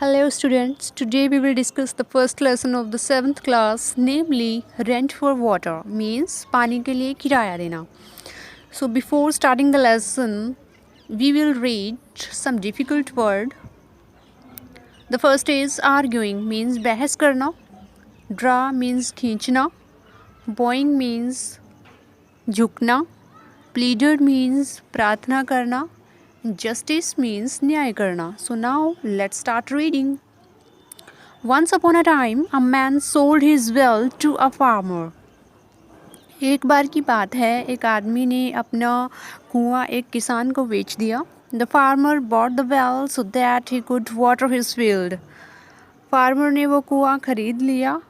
Hello students, today we will discuss the first lesson of the 7th class, namely rent for water means पानी के लिए किराया देना. So before starting the lesson, we will read some difficult word. The first is arguing means बहस करना, draw means खींचना, bowing means झुकना, pleaded means प्रार्थना करना, justice means न्याय करना. So now let's start reading. Once upon a time, a man sold his well to a farmer. एक बार की बात है, एक आदमी ने अपना कुआं एक किसान को बेच दिया. The farmer bought the well so that he could water his field. Farmer ने वो कुआं खरीद लिया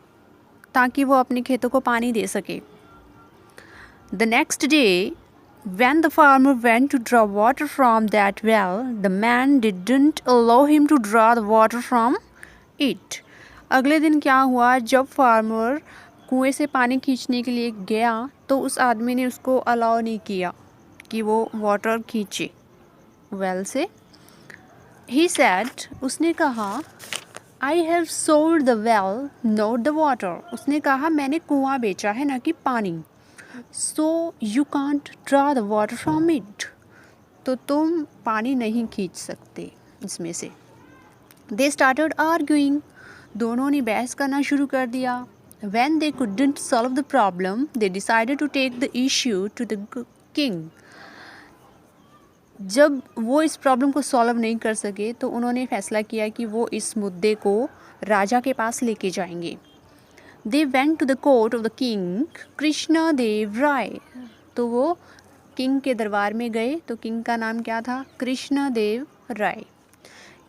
ताकि वो अपने खेतों को पानी दे सके. The next day, when the farmer went to draw water from that well, the man didn't allow him to draw the water from it. अगले दिन क्या हुआ, जब फार्मर कुएं से पानी खींचने के लिए गया तो उस आदमी ने उसको अलाउ नहीं किया कि वो वाटर खींचे वेल से. ही सेड, उसने कहा, I have sold the well not the water. उसने कहा मैंने कुआं बेचा है ना कि पानी. So you can't draw the water from it. तो तुम पानी नहीं खींच सकते इसमें से. They started arguing. दोनों ने बहस करना शुरू कर दिया. When they couldn't solve the problem, they decided to take the issue to the king. जब वो इस प्रॉब्लम को सॉल्व नहीं कर सके तो उन्होंने फैसला किया कि वो इस मुद्दे को राजा के पास लेके जाएंगे. They went to the court of the king Krishna Dev राय. तो वो किंग के दरबार में गए. तो किंग का नाम क्या था? Krishna Dev Rai.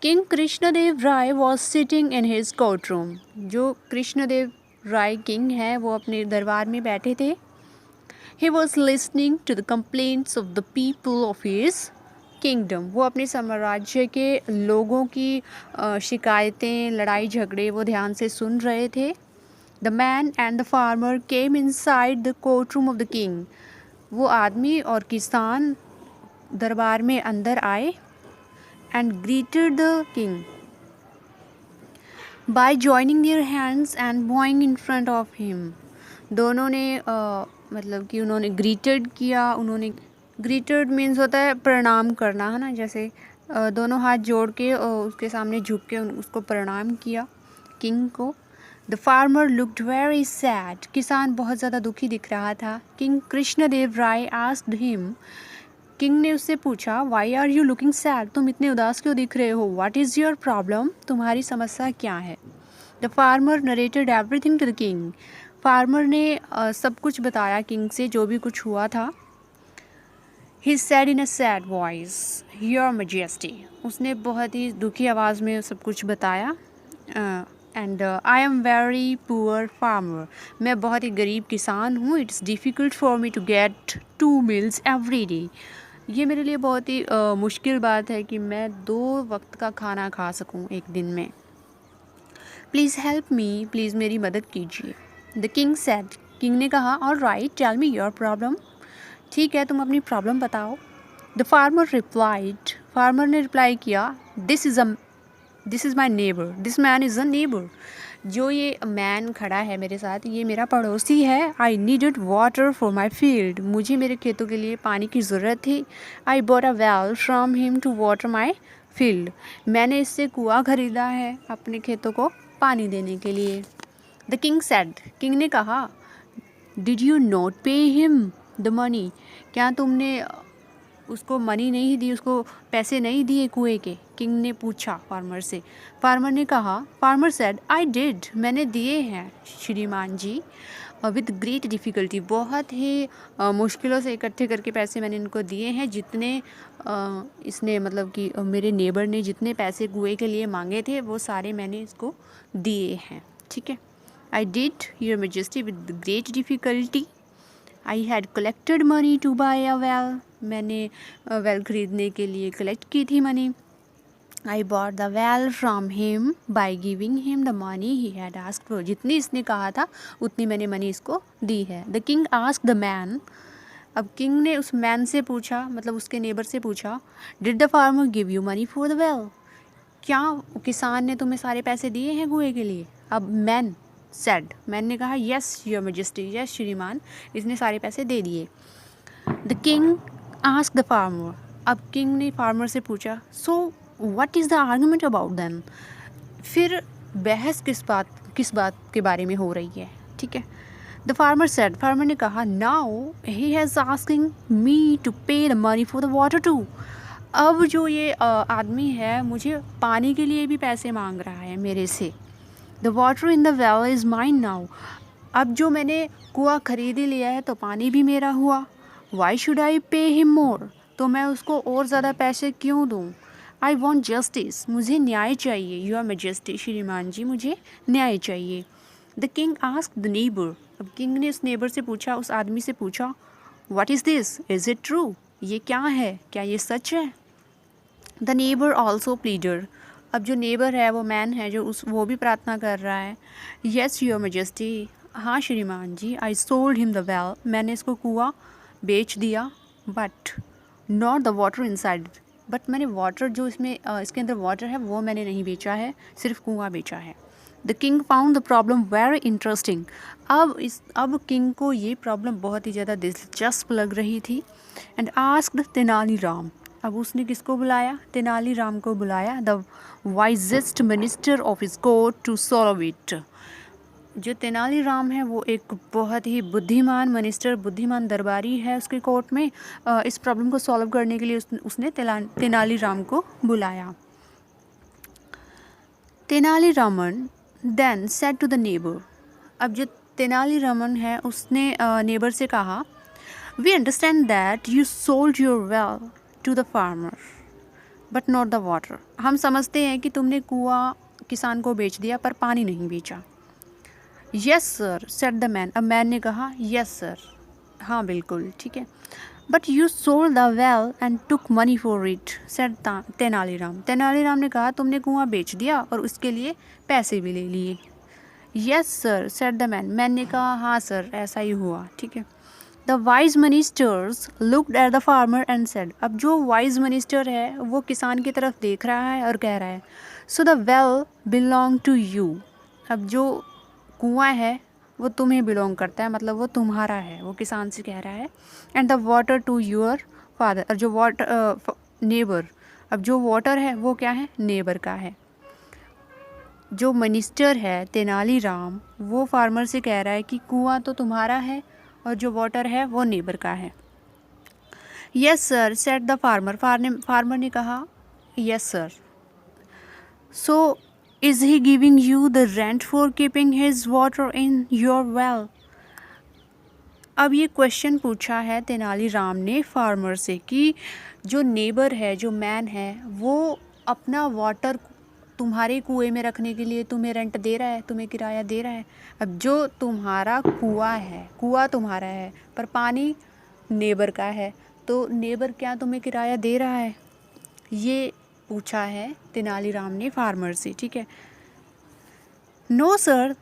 King Krishnadev Rai was sitting in his court room. जो कृष्णदेव राय किंग है वो अपने दरबार में बैठे थे. He was listening to the complaints of the people of his kingdom. वो अपने साम्राज्य के लोगों की शिकायतें, लड़ाई झगड़े वो ध्यान से सुन रहे थे. The man and the farmer came inside the court room of the king. वो आदमी और किसान दरबार में अंदर आए and greeted the king by joining their hands and bowing in front of him. दोनों ने मतलब कि उन्होंने greeted किया. उन्होंने greeted means होता है प्रणाम करना, है ना. जैसे दोनों हाथ जोड़ के उसके सामने झुक के उसको प्रणाम किया किंग को. The farmer looked very sad. किसान बहुत ज़्यादा दुखी दिख रहा था. King Krishnadev Rai asked him. King ने उससे पूछा, why are you looking sad. तुम इतने उदास क्यों दिख रहे हो? What is your problem. तुम्हारी समस्या क्या है? The farmer narrated everything to the king. Farmer ने सब कुछ बताया किंग से, जो भी कुछ हुआ था. He said in a sad voice, your majesty. उसने बहुत ही दुखी आवाज़ में सब कुछ बताया. And I am very poor farmer. मैं बहुत ही गरीब किसान हूँ. It's difficult for me to get 2 meals every day. ये मेरे लिए बहुत ही मुश्किल बात है कि मैं 2 वक्त का खाना खा सकूं एक दिन में. Please help me. प्लीज़ मेरी मदद कीजिए. The king said. किंग ने कहा, all right, tell me your problem. ठीक है, तुम अपनी प्रॉब्लम बताओ. The farmer replied. फार्मर ने रिप्लाई किया, this is my neighbour. This man is a neighbour. जो ये मैन खड़ा है मेरे साथ, ये मेरा पड़ोसी है. I needed water for my field. मुझे मेरे खेतों के लिए पानी की ज़रूरत थी. I bought a well from him to water my field. मैंने इससे कुआं ख़रीदा है अपने खेतों को पानी देने के लिए. The king said. किंग ने कहा, did you not pay him the money. क्या तुमने उसको मनी नहीं दी, उसको पैसे नहीं दिए कुएं के? किंग ने पूछा फार्मर से. फार्मर ने कहा, फार्मर सेड, आई डिड. मैंने दिए हैं श्रीमान जी. With great difficulty. बहुत ही मुश्किलों से इकट्ठे करके पैसे मैंने इनको दिए हैं. जितने इसने मतलब कि मेरे नेबर ने जितने पैसे कुएं के लिए मांगे थे वो सारे मैंने इसको दिए हैं. ठीक है. I did your majesty with great difficulty. I had collected money to buy a well. मैंने वेल ख़रीदने के लिए कलेक्ट की थी money. I bought the well from him by giving him the money he had asked for. जितनी इसने कहा था उतनी मैंने मनी इसको दी है. The king asked the man. अब किंग ने उस मैन से पूछा, मतलब उसके नेबर से पूछा, did the farmer give you money for the well. क्या किसान ने तुम्हें सारे पैसे दिए हैं कुएं के लिए? अब मैन ने कहा यस योर मैजेस्टी, यस श्रीमान, इसने सारे पैसे दे दिए। The king ask the farmer, अब किंग ने फार्मर से पूछा so what is the argument about them, फिर बहस किस बात के बारे में हो रही है, ठीक है। द फार्मर सेड, फार्मर ने कहा now he has asking me to pay the money for the water too, अब जो ये आदमी है मुझे पानी के लिए भी पैसे मांग रहा है मेरे से। The water in the well is mine now, अब जो मैंने कुआं खरीद ही लिया है तो पानी भी मेरा हुआ। Why should I pay him more, तो मैं उसको और ज़्यादा पैसे क्यों दूँ। आई वॉन्ट जस्टिस, मुझे न्याय चाहिए। योर मैजेस्टी, श्रीमान जी, मुझे न्याय चाहिए। The king ask the neighbour, अब किंग ने उस नेबर से पूछा, उस आदमी से पूछा what is this, is it true, ये क्या है, क्या ये सच है। द नेबर ऑल्सो प्लीडर, अब जो नेबर है वो मैन है जो वो भी प्रार्थना कर रहा है। यस योर मैजेस्टी, हाँ श्रीमान जी, I sold him the well, मैंने इसको कुआं बेच दिया, but not the water inside, but मैंने वाटर जो इसके अंदर वाटर है वो मैंने नहीं बेचा है, सिर्फ कुआं बेचा है। The king found the problem very interesting, अब किंग को ये प्रॉब्लम बहुत ही ज़्यादा दिलचस्प लग रही थी। एंड आस्क्ड तेनालीराम, अब उसने किसको बुलाया, तेनालीराम को बुलाया, the wisest minister of his court to solve it, जो तेनालीराम है वो एक बहुत ही बुद्धिमान मिनिस्टर, बुद्धिमान दरबारी है उसके कोर्ट में। इस प्रॉब्लम को सॉल्व करने के लिए उसने तेनालीराम को बुलाया। Tenaliraman then said to the neighbour, अब जो तेनालीरामन है उसने नेबर से कहा we understand that you sold your well to the farmer but not the water, हम समझते हैं कि तुमने कुआं किसान को बेच दिया पर पानी नहीं बेचा। Yes sir said the man, अब मैन ने कहा यस सर, हाँ बिल्कुल ठीक है। But you sold the well and took money for it said Tenaliram, Tenaliram ने कहा तुमने कुआं बेच दिया और उसके लिए पैसे भी ले लिए। Yes sir said the man, man ने कहा हाँ सर ऐसा ही हुआ, ठीक है। The wise ministers looked at the farmer and said, अब जो वाइज मिनिस्टर है वो किसान की तरफ देख रहा है और कह रहा है so the well belong to you, अब जो कुआं है वो तुम्हें बिलोंग करता है, मतलब वो तुम्हारा है, वो किसान से कह रहा है। And the water to your father, और जो वाटर नेबर, अब जो वाटर है वो क्या है, नेबर का है। जो मिनिस्टर है तेनालीराम वो फार्मर से कह रहा है कि कुआं तो तुम्हारा है और जो वाटर है वो नेबर का है। Yes sir said the farmer ने कहा yes sir. So is he giving you the rent for keeping his water in your well, अब ये क्वेश्चन पूछा है तेनालीराम ने फार्मर से कि जो नेबर है, जो मैन है, वो अपना वाटर तुम्हारे कुएं में रखने के लिए तुम्हें रेंट दे रहा है, तुम्हें किराया दे रहा है। अब जो तुम्हारा कुआं है, कुआं तुम्हारा है पर पानी नेबर का है, तो नेबर क्या तुम्हें किराया दे रहा है, ये पूछा है तेनालीराम ने फार्मर से, ठीक है। No sir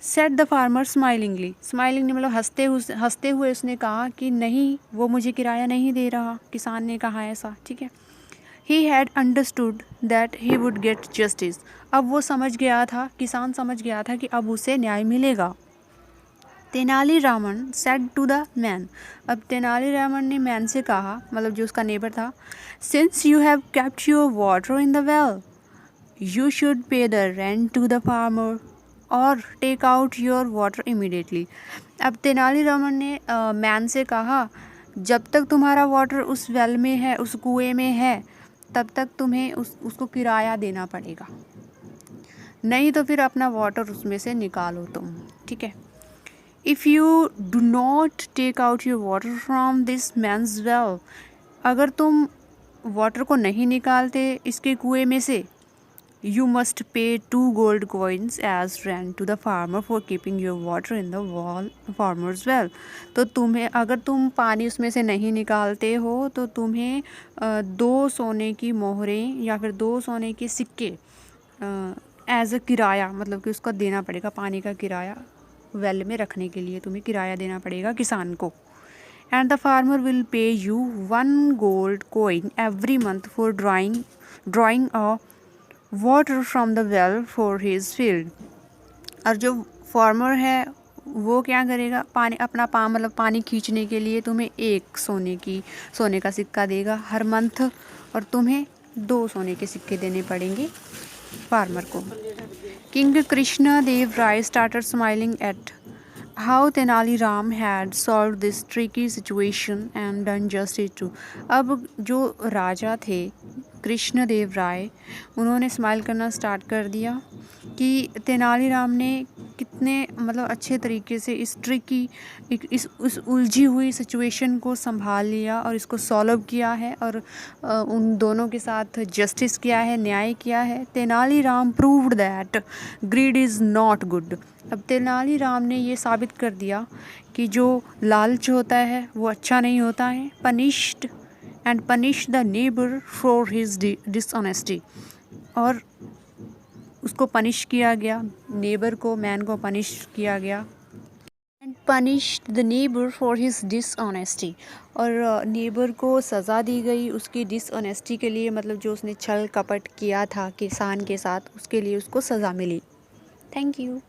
said the farmer smilingly, smilingly मतलब हंसते हुए उसने कहा कि नहीं वो मुझे किराया नहीं दे रहा, किसान ने कहा ऐसा, ठीक है। He had understood that he would get justice, अब वो समझ गया था, किसान समझ गया था कि अब उसे न्याय मिलेगा। Tenaliraman said to the man, अब तेनालीरामन ने मैन से कहा, मतलब जो उसका नेबर था, since you have kept your water in the well you should pay the rent to the farmer और take out your water immediately. अब तेनालीरामन ने मैन से कहा जब तक तुम्हारा वाटर उस वेल में है, उस कुएं में है, तब तक तुम्हें उसको किराया देना पड़ेगा, नहीं तो फिर अपना वाटर उसमें से निकालो तुम, ठीक है। If you do not take out your water from this man's well, अगर तुम वाटर को नहीं निकालते इसके कुएं में से, you must pay 2 gold coins as rent to the farmer for keeping your water in the farmer's well, तो तुम्हें, अगर तुम पानी उसमें से नहीं निकालते हो तो तुम्हें 2 सोने की मोहरें या फिर 2 सोने के सिक्के एज अ किराया, मतलब कि उसका देना पड़ेगा, पानी का किराया वेल में रखने के लिए तुम्हें किराया देना पड़ेगा किसान को। And the farmer will pay you 1 gold coin every month for drawing a water from the well for his field. और जो फार्मर है वो क्या करेगा, पानी अपना मतलब पानी खींचने के लिए तुम्हें एक सोने का सिक्का देगा हर मंथ, और तुम्हें 2 सोने के सिक्के देने पड़ेंगे फार्मर को। King Krishna Dev Rai started smiling at how Tenali Ram had solve this tricky situation and done justice to. अब जो राजा थे कृष्ण देव राय, उन्होंने स्माइल करना स्टार्ट कर दिया कि तेनालीराम ने कितने मतलब अच्छे तरीके से इस ट्रिकी उस उलझी हुई सिचुएशन को संभाल लिया और इसको सॉल्व किया है, और उन दोनों के साथ जस्टिस किया है, न्याय किया है। Tenaliram proved that grid is not good. अब तेनालीराम ने ये साबित कर दिया कि जो लालच होता है वो अच्छा नहीं होता है। Punished and punish the neighbour for his dishonesty, और उसको पनिश किया गया, नेबर को, मैन को पनिश किया गया। And punished the neighbour for his dishonesty, और नेबर को सज़ा दी गई उसकी डिसऑनेस्टी के लिए, मतलब जो उसने छल कपट किया था किसान के साथ, उसके लिए उसको सज़ा मिली। Thank you.